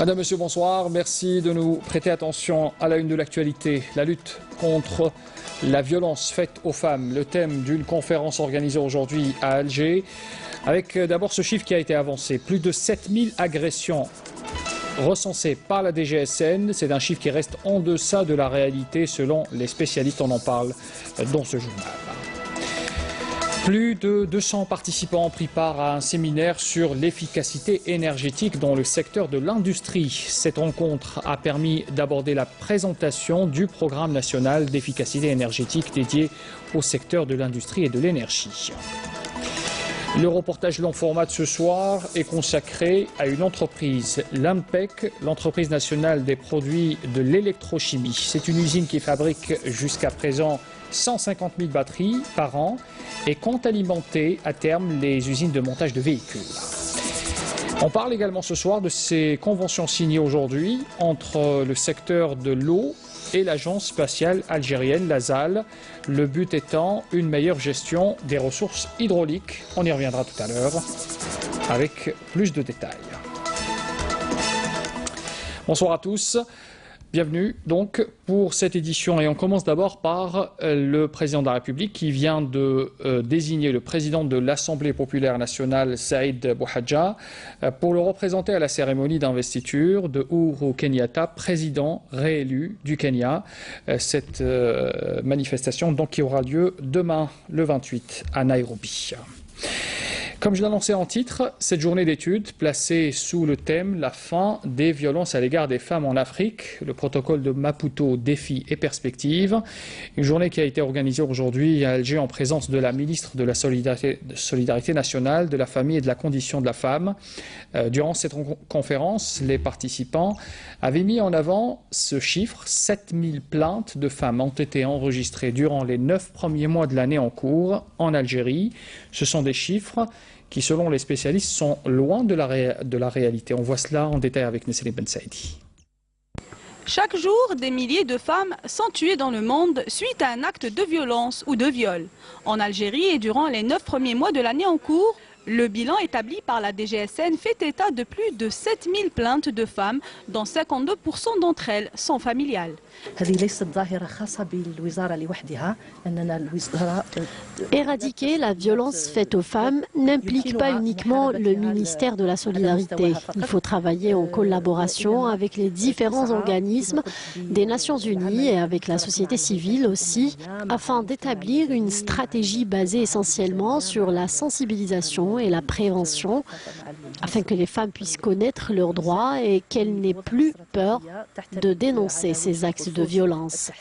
Madame, Monsieur, bonsoir. Merci de nous prêter attention à la une de l'actualité. La lutte contre la violence faite aux femmes, le thème d'une conférence organisée aujourd'hui à Alger, avec d'abord ce chiffre qui a été avancé. Plus de 7000 agressions recensées par la DGSN. C'est un chiffre qui reste en deçà de la réalité selon les spécialistes. On en parle dans ce journal. Plus de 200 participants ont pris part à un séminaire sur l'efficacité énergétique dans le secteur de l'industrie. Cette rencontre a permis d'aborder la présentation du programme national d'efficacité énergétique dédié au secteur de l'industrie et de l'énergie. Le reportage long format de ce soir est consacré à une entreprise, l'AMPEC, l'entreprise nationale des produits de l'électrochimie. C'est une usine qui fabrique jusqu'à présent 150 000 batteries par an et compte alimenter à terme les usines de montage de véhicules. On parle également ce soir de ces conventions signées aujourd'hui entre le secteur de l'eau et l'agence spatiale algérienne, l'ASAL. Le but étant une meilleure gestion des ressources hydrauliques. On y reviendra tout à l'heure avec plus de détails. Bonsoir à tous. Bienvenue donc pour cette édition et on commence d'abord par le président de la République qui vient de désigner le président de l'Assemblée populaire nationale, Saïd Bouhadja, pour le représenter à la cérémonie d'investiture de Uhuru Kenyatta, président réélu du Kenya. Cette manifestation donc qui aura lieu demain le 28 à Nairobi. Comme je l'annonçais en titre, cette journée d'études placée sous le thème « La fin des violences à l'égard des femmes en Afrique », le protocole de Maputo, défis et perspectives. Une journée qui a été organisée aujourd'hui à Alger en présence de la ministre de la Solidarité nationale, de la famille et de la condition de la femme. Durant cette conférence, les participants avaient mis en avant ce chiffre. 7000 plaintes de femmes ont été enregistrées durant les 9 premiers mois de l'année en cours en Algérie. Ce sont des chiffres qui, selon les spécialistes, sont loin de la réalité. On voit cela en détail avec Nesrine Ben Saïdi. Chaque jour, des milliers de femmes sont tuées dans le monde suite à un acte de violence ou de viol. En Algérie et durant les 9 premiers mois de l'année en cours, le bilan établi par la DGSN fait état de plus de 7000 plaintes de femmes, dont 52% d'entre elles sont familiales. Éradiquer la violence faite aux femmes n'implique pas uniquement le ministère de la Solidarité. Il faut travailler en collaboration avec les différents organismes des Nations Unies et avec la société civile aussi, afin d'établir une stratégie basée essentiellement sur la sensibilisation et la prévention, afin que les femmes puissent connaître leurs droits et qu'elles n'aient plus peur de dénoncer ces actes de violence.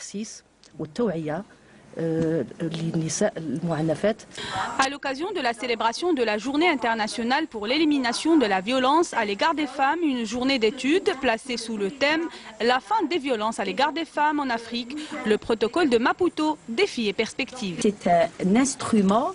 À l'occasion de la célébration de la Journée internationale pour l'élimination de la violence à l'égard des femmes, une journée d'études placée sous le thème « La fin des violences à l'égard des femmes en Afrique », le protocole de Maputo, défis et perspectives. C'est un instrument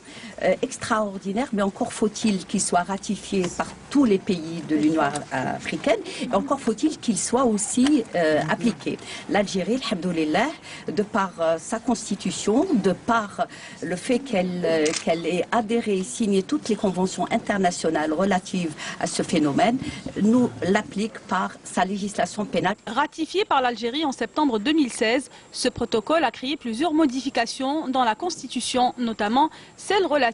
extraordinaire, mais encore faut-il qu'il soit ratifié par tous les pays de l'Union africaine, et encore faut-il qu'il soit aussi appliqué. L'Algérie, alhamdoulilah, de par sa constitution, de par le fait qu'elle ait adhéré et signé toutes les conventions internationales relatives à ce phénomène, nous l'applique par sa législation pénale. Ratifié par l'Algérie en septembre 2016, ce protocole a créé plusieurs modifications dans la Constitution, notamment celle relative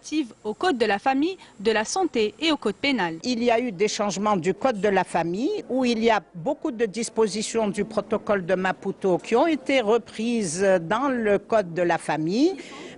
au Code de la famille, de la santé et au Code pénal. Il y a eu des changements du Code de la famille où il y a beaucoup de dispositions du protocole de Maputo qui ont été reprises dans le Code de la famille,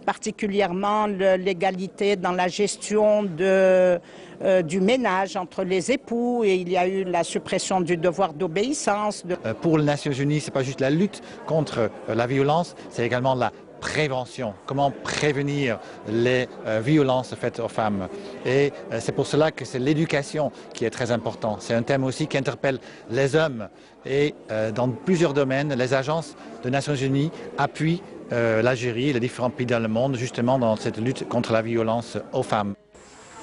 particulièrement l'égalité dans la gestion du ménage entre les époux, et il y a eu la suppression du devoir d'obéissance. Pour les Nations Unies, ce n'est pas juste la lutte contre la violence, c'est également la prévention, comment prévenir les violences faites aux femmes. Et c'est pour cela que c'est l'éducation qui est très important. C'est un thème aussi qui interpelle les hommes. Et dans plusieurs domaines, les agences des Nations Unies appuient l'Algérie et les différents pays dans le monde justement dans cette lutte contre la violence aux femmes.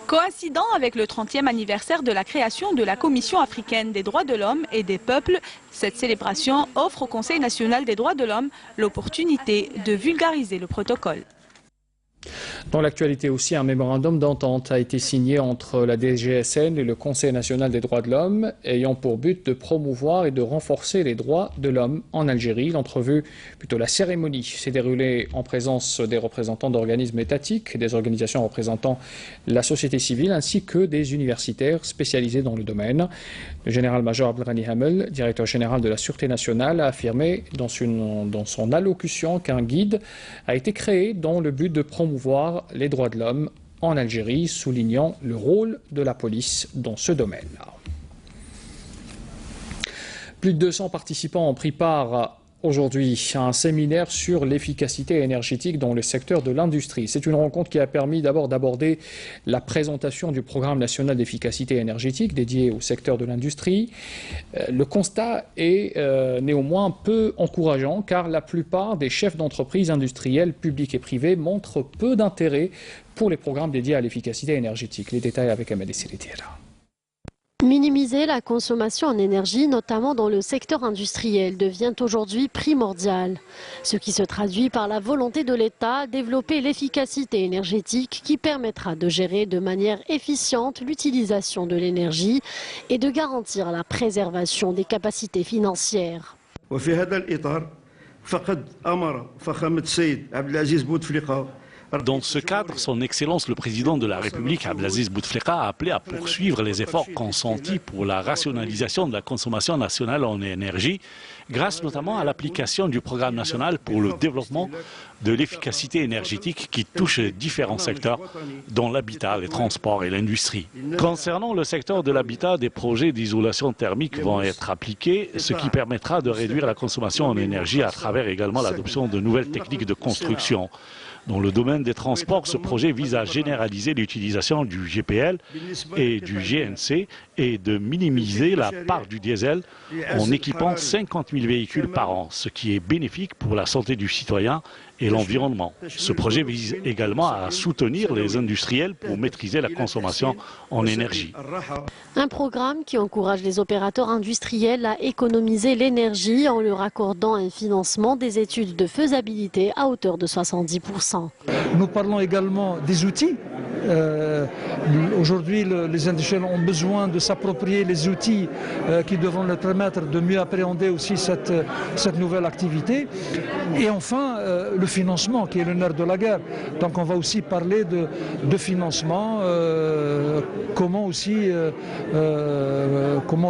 Coïncidant avec le 30e anniversaire de la création de la Commission africaine des droits de l'homme et des peuples, cette célébration offre au Conseil national des droits de l'homme l'opportunité de vulgariser le protocole. Dans l'actualité aussi, un mémorandum d'entente a été signé entre la DGSN et le Conseil national des droits de l'homme, ayant pour but de promouvoir et de renforcer les droits de l'homme en Algérie. L'entrevue, plutôt la cérémonie, s'est déroulée en présence des représentants d'organismes étatiques, des organisations représentant la société civile, ainsi que des universitaires spécialisés dans le domaine. Le général-major Abdelghani Hamel, directeur général de la Sûreté nationale, a affirmé dans son allocution qu'un guide a été créé dans le but de promouvoir les droits de l'homme en Algérie, soulignant le rôle de la police dans ce domaine. Plus de 200 participants ont pris part aujourd'hui à un séminaire sur l'efficacité énergétique dans le secteur de l'industrie. C'est une rencontre qui a permis d'abord d'aborder la présentation du programme national d'efficacité énergétique dédié au secteur de l'industrie. Le constat est néanmoins peu encourageant car la plupart des chefs d'entreprise industrielles publiques et privées montrent peu d'intérêt pour les programmes dédiés à l'efficacité énergétique. Les détails avec Amadé Siletiera. Minimiser la consommation en énergie, notamment dans le secteur industriel, devient aujourd'hui primordial. Ce qui se traduit par la volonté de l'État de développer l'efficacité énergétique qui permettra de gérer de manière efficiente l'utilisation de l'énergie et de garantir la préservation des capacités financières. Dans ce cadre, son Excellence le Président de la République, Abdelaziz Bouteflika, a appelé à poursuivre les efforts consentis pour la rationalisation de la consommation nationale en énergie, grâce notamment à l'application du programme national pour le développement de l'efficacité énergétique qui touche différents secteurs, dont l'habitat, les transports et l'industrie. Concernant le secteur de l'habitat, des projets d'isolation thermique vont être appliqués, ce qui permettra de réduire la consommation en énergie à travers également l'adoption de nouvelles techniques de construction. Dans le domaine des transports, ce projet vise à généraliser l'utilisation du GPL et du GNC et de minimiser la part du diesel en équipant 50 000 véhicules par an, ce qui est bénéfique pour la santé du citoyen et l'environnement. Ce projet vise également à soutenir les industriels pour maîtriser la consommation en énergie. Un programme qui encourage les opérateurs industriels à économiser l'énergie en leur accordant un financement des études de faisabilité à hauteur de 70%. Nous parlons également des outils. Aujourd'hui, les industriels ont besoin de s'approprier les outils qui devront leur permettre de mieux appréhender aussi cette nouvelle activité. Et enfin, le financement qui est le nerf de la guerre. Donc on va aussi parler de financement, comment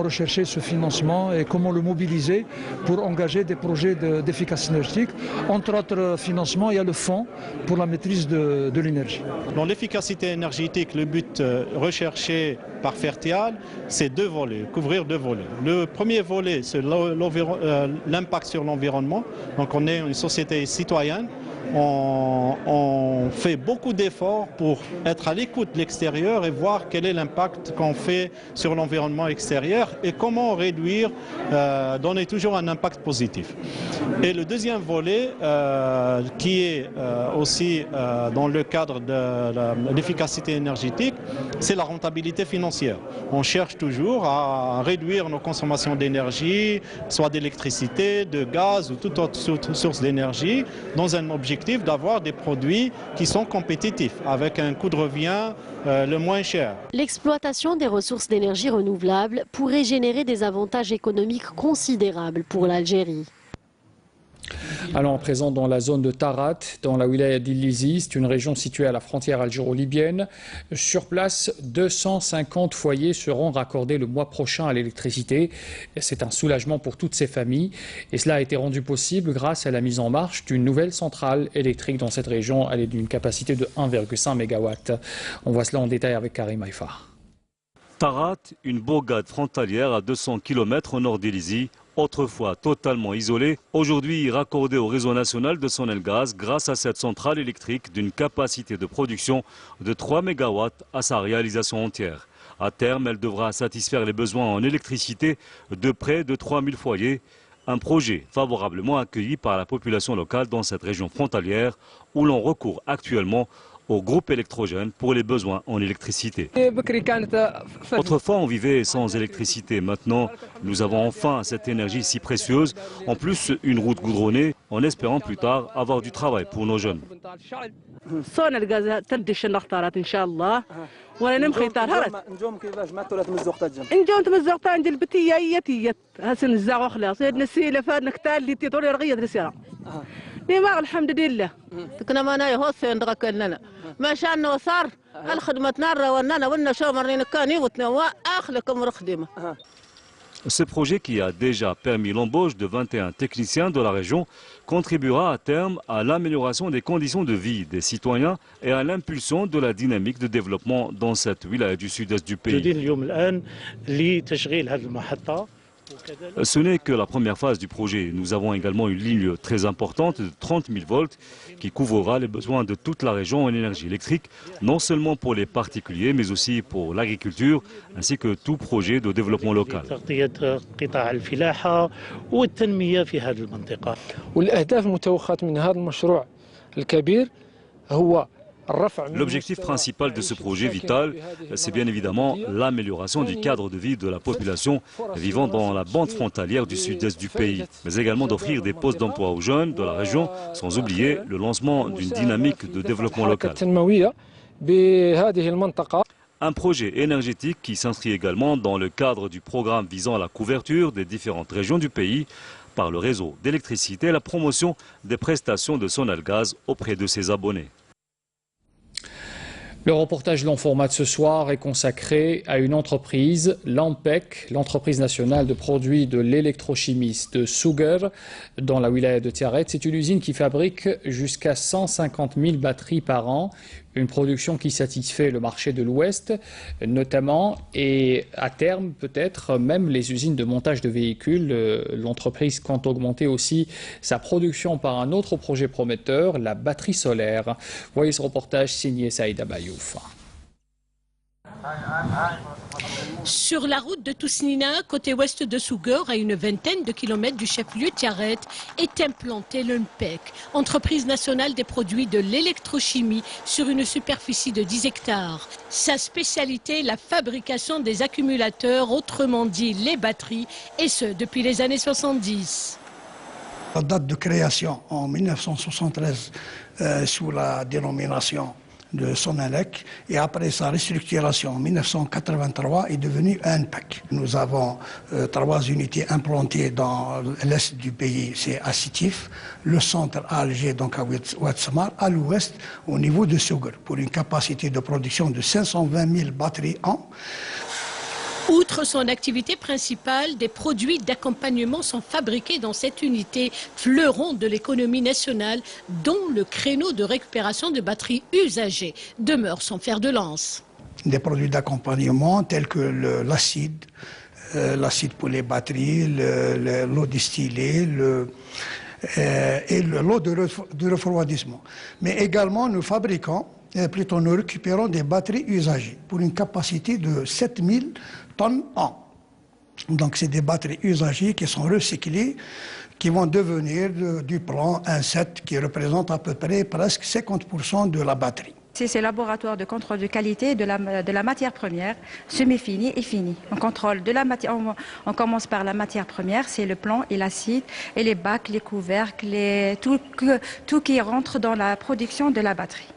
rechercher ce financement et comment le mobiliser pour engager des projets d'efficacité énergétique. Entre autres financements, il y a le fonds pour la maîtrise de l'énergie. Dans l'efficacité énergétique, le but recherché par Fertial, c'est deux volets, couvrir deux volets. Le premier volet, c'est l'impact sur l'environnement. Donc on est une société citoyenne. On fait beaucoup d'efforts pour être à l'écoute de l'extérieur et voir quel est l'impact qu'on fait sur l'environnement extérieur et comment réduire, donner toujours un impact positif. Et le deuxième volet, qui est aussi dans le cadre de l'efficacité énergétique, c'est la rentabilité financière. On cherche toujours à réduire nos consommations d'énergie, soit d'électricité, de gaz ou toute autre source d'énergie, dans un objectif d'avoir des produits qui sont compétitifs, avec un coût de revient le moins cher. L'exploitation des ressources d'énergie renouvelables pourrait générer des avantages économiques considérables pour l'Algérie. Allons à présent dans la zone de Tarat, dans la wilaya d'Il-Lizi, c'est une région située à la frontière algéro-libyenne. Sur place, 250 foyers seront raccordés le mois prochain à l'électricité. C'est un soulagement pour toutes ces familles et cela a été rendu possible grâce à la mise en marche d'une nouvelle centrale électrique dans cette région. Elle est d'une capacité de 1,5 MW. On voit cela en détail avec Karim Haïfa. Tarat, une bourgade frontalière à 200 km au nord d'Il-Lizi. Autrefois totalement isolée, aujourd'hui raccordée au réseau national de Sonelgaz grâce à cette centrale électrique d'une capacité de production de 3 MW à sa réalisation entière. À terme, elle devra satisfaire les besoins en électricité de près de 3000 foyers. Un projet favorablement accueilli par la population locale dans cette région frontalière où l'on recourt actuellement au groupe électrogène pour les besoins en électricité. Autrefois, on vivait sans électricité. Maintenant, nous avons enfin cette énergie si précieuse. En plus, une route goudronnée, en espérant plus tard avoir du travail pour nos jeunes. Ce projet, qui a déjà permis l'embauche de 21 techniciens de la région, contribuera à terme à l'amélioration des conditions de vie des citoyens et à l'impulsion de la dynamique de développement dans cette wilaya du sud-est du pays. Ce n'est que la première phase du projet. Nous avons également une ligne très importante de 30 000 volts qui couvrira les besoins de toute la région en énergie électrique, non seulement pour les particuliers, mais aussi pour l'agriculture, ainsi que tout projet de développement local. L'objectif principal de ce projet vital, c'est bien évidemment l'amélioration du cadre de vie de la population vivant dans la bande frontalière du sud-est du pays, mais également d'offrir des postes d'emploi aux jeunes de la région, sans oublier le lancement d'une dynamique de développement local. Un projet énergétique qui s'inscrit également dans le cadre du programme visant à la couverture des différentes régions du pays par le réseau d'électricité et la promotion des prestations de Sonelgaz auprès de ses abonnés. Le reportage long format de ce soir est consacré à une entreprise, l'ANPEC, l'entreprise nationale de produits de l'électrochimie de Souguer, dans la wilaya de Tiaret. C'est une usine qui fabrique jusqu'à 150 000 batteries par an, une production qui satisfait le marché de l'Ouest notamment, et à terme peut-être même les usines de montage de véhicules. L'entreprise compte augmenter aussi sa production par un autre projet prometteur, la batterie solaire. Voyez ce reportage signé Saïda Bayouf. Sur la route de Tousnina, côté ouest de Souguer, à une vingtaine de kilomètres du chef-lieu Tiaret, est implantée l'ANPEC, entreprise nationale des produits de l'électrochimie, sur une superficie de 10 hectares. Sa spécialité, la fabrication des accumulateurs, autrement dit les batteries, et ce depuis les années 70. La date de création en 1973 sous la dénomination de Sonelec, et après sa restructuration en 1983 est devenue ANPEC. Nous avons 3 unités implantées dans l'est du pays, c'est à Sétif, le centre à Alger, donc à Ouadsamar, à l'ouest au niveau de Souguer, pour une capacité de production de 520 000 batteries an. Outre son activité principale, des produits d'accompagnement sont fabriqués dans cette unité, fleuron de l'économie nationale, dont le créneau de récupération de batteries usagées demeure son fer de lance. Des produits d'accompagnement tels que l'acide, l'acide pour les batteries, l'eau distillée, et l'eau de refroidissement. Mais également, nous récupérons des batteries usagées pour une capacité de 7000 tonnes an. Donc c'est des batteries usagées qui sont recyclées, qui vont devenir du plan 1,7 qui représente à peu près presque 50% de la batterie. C'est le laboratoire de contrôle de qualité de la matière première, semi-finie et finie. On contrôle de la matière, on commence par la matière première, c'est le plomb et l'acide, et les bacs, les couvercles, tout qui rentre dans la production de la batterie.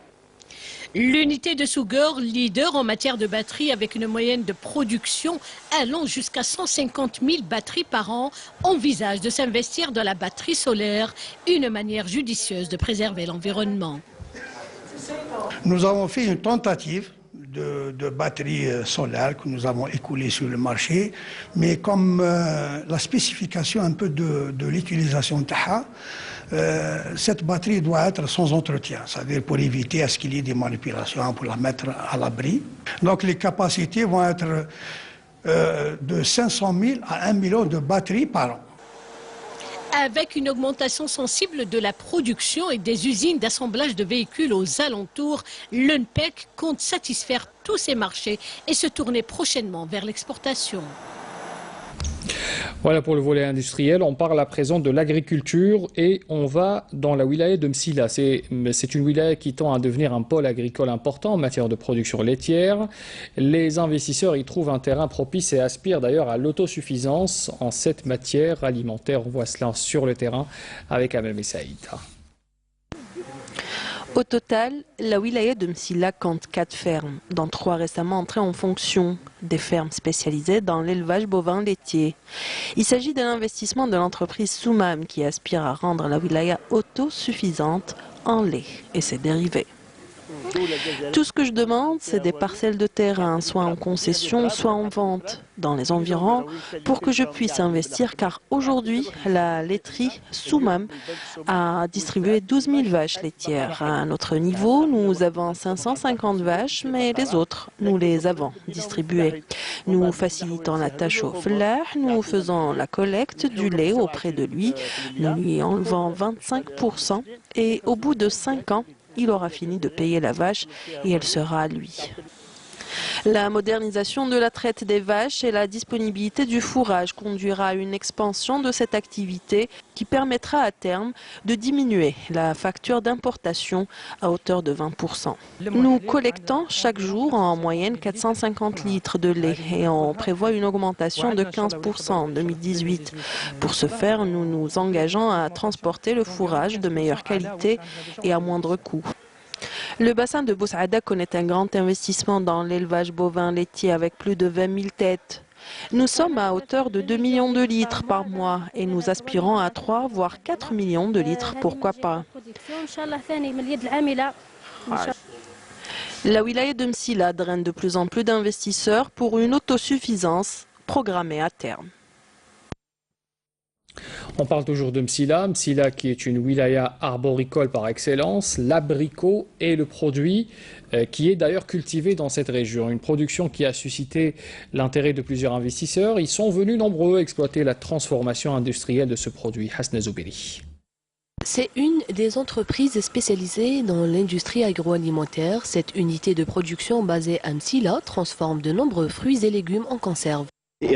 L'unité de Souguer, leader en matière de batterie avec une moyenne de production allant jusqu'à 150 000 batteries par an, envisage de s'investir dans la batterie solaire, une manière judicieuse de préserver l'environnement. Nous avons fait une tentative de batterie solaire que nous avons écoulée sur le marché, mais comme la spécification un peu de l'utilisation de TAHA, cette batterie doit être sans entretien, c'est-à-dire pour éviter à ce qu'il y ait des manipulations, pour la mettre à l'abri. Donc les capacités vont être de 500 000 à 1 million de batteries par an. Avec une augmentation sensible de la production et des usines d'assemblage de véhicules aux alentours, l'ANPEC compte satisfaire tous ses marchés et se tourner prochainement vers l'exportation. Voilà pour le volet industriel. On parle à présent de l'agriculture et on va dans la wilaya de Msila. C'est une wilaya qui tend à devenir un pôle agricole important en matière de production laitière. Les investisseurs y trouvent un terrain propice et aspirent d'ailleurs à l'autosuffisance en cette matière alimentaire. On voit cela sur le terrain avec Amel Saïda. Au total, la wilaya de Msila compte 4 fermes, dont 3 récemment entrées en fonction, des fermes spécialisées dans l'élevage bovin laitier. Il s'agit de l'investissement de l'entreprise Soumam qui aspire à rendre la wilaya autosuffisante en lait et ses dérivés. Tout ce que je demande, c'est des parcelles de terrain, soit en concession, soit en vente, dans les environs, pour que je puisse investir, car aujourd'hui, la laiterie Soumam a distribué 12 000 vaches laitières. À notre niveau, nous avons 550 vaches, mais les autres, nous les avons distribuées. Nous facilitons la tâche au flah, nous faisons la collecte du lait auprès de lui, nous lui enlevons 25% et au bout de 5 ans, il aura fini de payer la vache et elle sera à lui. La modernisation de la traite des vaches et la disponibilité du fourrage conduira à une expansion de cette activité qui permettra à terme de diminuer la facture d'importation à hauteur de 20%. Nous collectons chaque jour en moyenne 450 litres de lait et on prévoit une augmentation de 15% en 2018. Pour ce faire, nous nous engageons à transporter le fourrage de meilleure qualité et à moindre coût. Le bassin de Boussaada connaît un grand investissement dans l'élevage bovin laitier avec plus de 20 000 têtes. Nous sommes à hauteur de 2 millions de litres par mois et nous aspirons à 3 voire 4 millions de litres, pourquoi pas. La wilaya de Msila draine de plus en plus d'investisseurs pour une autosuffisance programmée à terme. On parle toujours de Msila, Msila qui est une wilaya arboricole par excellence. L'abricot est le produit qui est d'ailleurs cultivé dans cette région. Une production qui a suscité l'intérêt de plusieurs investisseurs. Ils sont venus nombreux exploiter la transformation industrielle de ce produit. Hasna Zouberi. C'est une des entreprises spécialisées dans l'industrie agroalimentaire. Cette unité de production basée à Msila transforme de nombreux fruits et légumes en conserve. Dans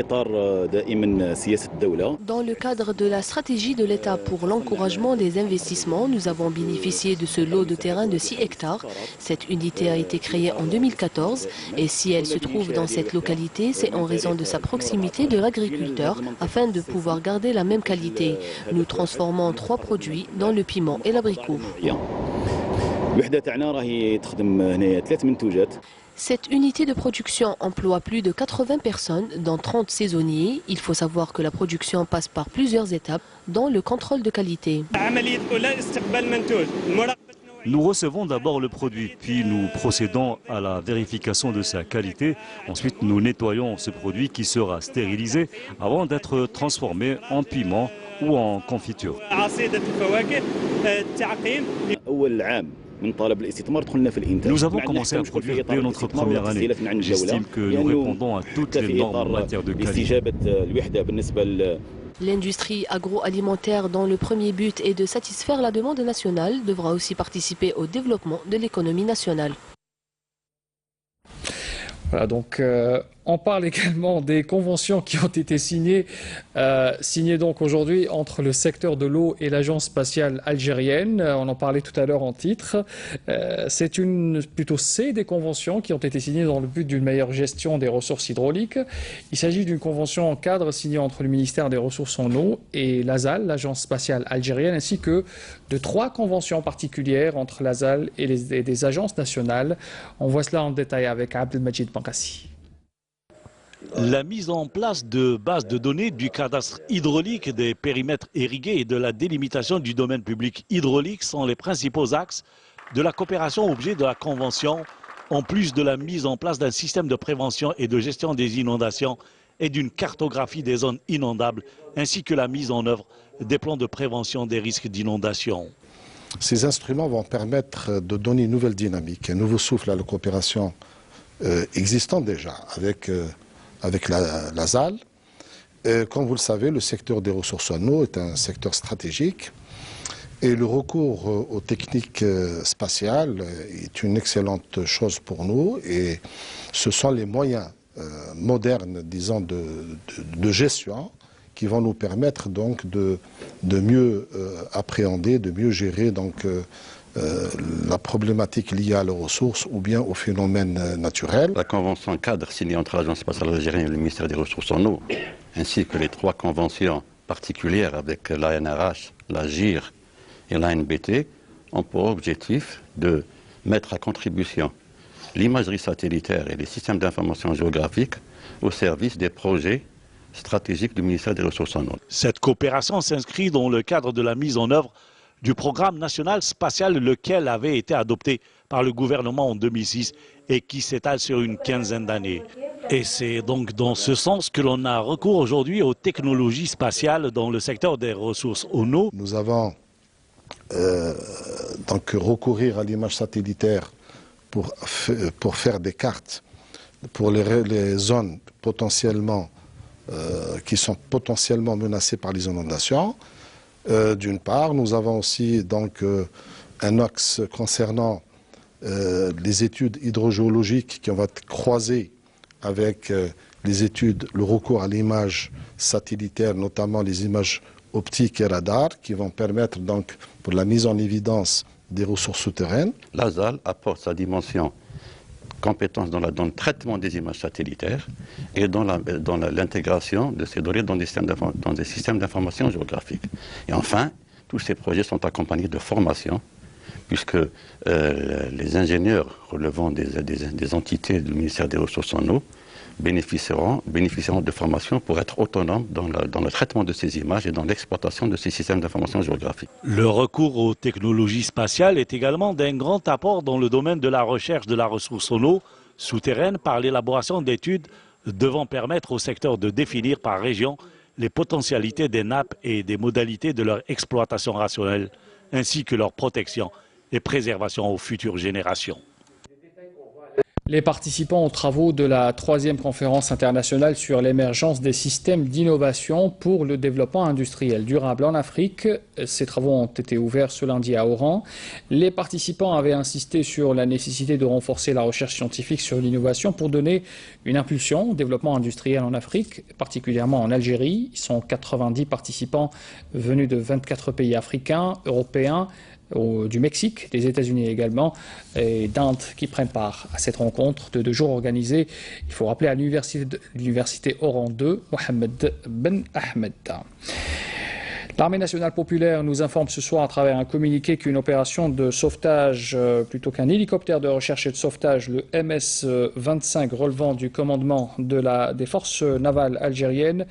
le cadre de la stratégie de l'État pour l'encouragement des investissements, nous avons bénéficié de ce lot de terrain de 6 hectares. Cette unité a été créée en 2014 et si elle se trouve dans cette localité, c'est en raison de sa proximité de l'agriculteur afin de pouvoir garder la même qualité. Nous transformons 3 produits dans le piment et l'abricot. Cette unité de production emploie plus de 80 personnes, dont 30 saisonniers. Il faut savoir que la production passe par plusieurs étapes, dont le contrôle de qualité. Nous recevons d'abord le produit, puis nous procédons à la vérification de sa qualité. Ensuite, nous nettoyons ce produit qui sera stérilisé avant d'être transformé en piment ou en confiture. Nous avons commencé à produire dès notre première année. J'estime que nous répondons à toutes les normes en matière de qualité. L'industrie agroalimentaire, dont le premier but est de satisfaire la demande nationale, devra aussi participer au développement de l'économie nationale. Voilà, donc on parle également des conventions qui ont été signées donc aujourd'hui entre le secteur de l'eau et l'agence spatiale algérienne. On en parlait tout à l'heure en titre. C'est des conventions qui ont été signées dans le but d'une meilleure gestion des ressources hydrauliques. Il s'agit d'une convention en cadre signée entre le ministère des Ressources en eau et l'ASAL, l'agence spatiale algérienne, ainsi que de 3 conventions particulières entre l'ASAL et des agences nationales. On voit cela en détail avec Abdelmajid Bankassi. La mise en place de bases de données du cadastre hydraulique, des périmètres irrigués et de la délimitation du domaine public hydraulique sont les principaux axes de la coopération objet de la Convention, en plus de la mise en place d'un système de prévention et de gestion des inondations et d'une cartographie des zones inondables, ainsi que la mise en œuvre des plans de prévention des risques d'inondation. Ces instruments vont permettre de donner une nouvelle dynamique, un nouveau souffle à la coopération existante déjà avec la ZAL. Comme vous le savez, le secteur des ressources en eau est un secteur stratégique et le recours aux techniques spatiales est une excellente chose pour nous et ce sont les moyens modernes, disons, de gestion, qui vont nous permettre donc de mieux appréhender, de mieux gérer donc, la problématique liée à leurs ressources ou bien aux phénomènes naturels. La convention cadre signée entre l'Agence spatiale algérienne et le ministère des Ressources en eau, ainsi que les 3 conventions particulières avec l'ANRH, la GIR et l'ANBT, ont pour objectif de mettre à contribution l'imagerie satellitaire et les systèmes d'information géographique au service des projets stratégiques du ministère des Ressources en eau. Cette coopération s'inscrit dans le cadre de la mise en œuvre du programme national spatial, lequel avait été adopté par le gouvernement en 2006 et qui s'étale sur une quinzaine d'années. Et c'est donc dans ce sens que l'on a recours aujourd'hui aux technologies spatiales dans le secteur des ressources en eau. Nous avons donc recourir à l'image satellitaire pour faire des cartes pour les zones potentiellement qui sont potentiellement menacées par les inondations. D'une part, nous avons aussi donc un axe concernant les études hydrogéologiques qui vont être croisées avec les études, le recours à l'image satellitaire, notamment les images optiques et radars, qui vont permettre donc pour la mise en évidence des ressources souterraines. L'ASAL apporte sa dimension compétence dans le traitement des images satellitaires et dans l'intégration de ces données dans des systèmes d'information géographique. Et enfin, tous ces projets sont accompagnés de formation, puisque les ingénieurs relevant des entités du ministère des Ressources en eau bénéficieront de formation pour être autonomes dans le traitement de ces images et dans l'exploitation de ces systèmes d'information géographique. Le recours aux technologies spatiales est également d'un grand apport dans le domaine de la recherche de la ressource en eau souterraine par l'élaboration d'études devant permettre au secteur de définir par région les potentialités des nappes et des modalités de leur exploitation rationnelle, ainsi que leur protection et préservation aux futures générations. Les participants aux travaux de la 3e conférence internationale sur l'émergence des systèmes d'innovation pour le développement industriel durable en Afrique. Ces travaux ont été ouverts ce lundi à Oran. Les participants avaient insisté sur la nécessité de renforcer la recherche scientifique sur l'innovation pour donner une impulsion au développement industriel en Afrique, particulièrement en Algérie. Ils sont 90 participants venus de 24 pays africains, européens, du Mexique, des États-Unis également, et d'Inde qui prennent part à cette rencontre de 2 jours organisée, il faut rappeler, à l'université Oran 2, Mohamed Ben Ahmed. L'armée nationale populaire nous informe ce soir à travers un communiqué qu'une opération de sauvetage, plutôt qu'un hélicoptère de recherche et de sauvetage, le MS-25 relevant du commandement des forces navales algériennes,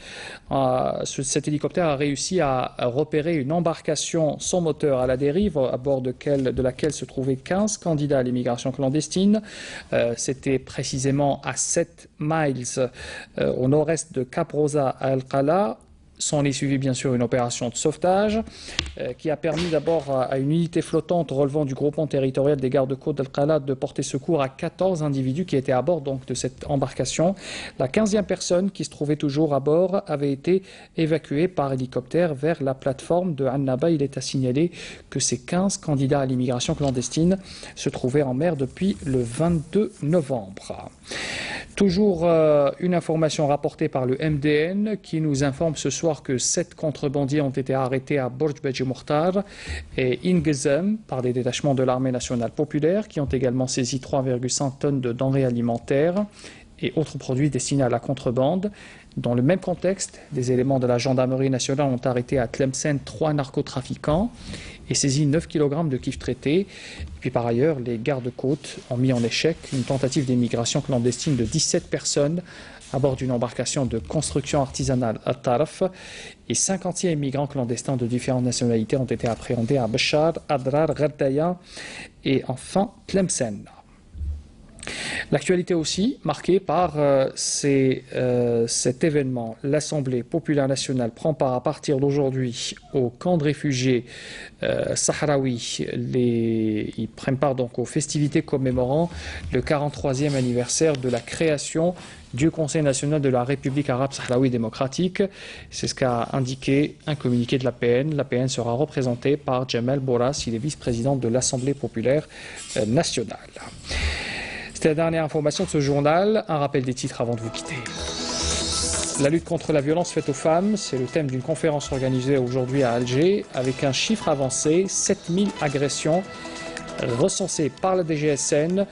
cet hélicoptère a réussi à repérer une embarcation sans moteur à la dérive, à bord de laquelle se trouvaient 15 candidats à l'immigration clandestine. C'était précisément à 7 miles au nord-est de Cap Rosa à El-Qala. S'en est suivi bien sûr une opération de sauvetage qui a permis d'abord à une unité flottante relevant du groupement territorial des gardes-côtes d'Al-Qala de porter secours à 14 individus qui étaient à bord donc de cette embarcation. La 15e personne qui se trouvait toujours à bord avait été évacuée par hélicoptère vers la plateforme de Annaba. Il est à signaler que ces 15 candidats à l'immigration clandestine se trouvaient en mer depuis le 22 novembre. Toujours une information rapportée par le MDN qui nous informe ce soir que 7 contrebandiers ont été arrêtés à Borj Beji Mokhtar et Ingezem par des détachements de l'armée nationale populaire qui ont également saisi 3,5 tonnes de denrées alimentaires et autres produits destinés à la contrebande. Dans le même contexte, des éléments de la gendarmerie nationale ont arrêté à Tlemcen 3 narcotrafiquants et saisi 9 kg de kif traités. Puis par ailleurs, les gardes-côtes ont mis en échec une tentative d'immigration clandestine de 17 personnes à bord d'une embarcation de construction artisanale à Tarf. Et 56 immigrants clandestins de différentes nationalités ont été appréhendés à Bachar, Adrar, Gardaya et enfin Tlemcen. L'actualité aussi marquée par cet événement. L'Assemblée populaire nationale prend part à partir d'aujourd'hui au camp de réfugiés sahraouis. Ils prennent part donc aux festivités commémorant le 43e anniversaire de la création du Conseil national de la République arabe sahraoui démocratique. C'est ce qu'a indiqué un communiqué de l'APN. L'APN sera représentée par Jamal Boras, il est vice-président de l'Assemblée populaire nationale. C'était la dernière information de ce journal. Un rappel des titres avant de vous quitter. La lutte contre la violence faite aux femmes, c'est le thème d'une conférence organisée aujourd'hui à Alger avec un chiffre avancé, 7000 agressions recensées par la DGSN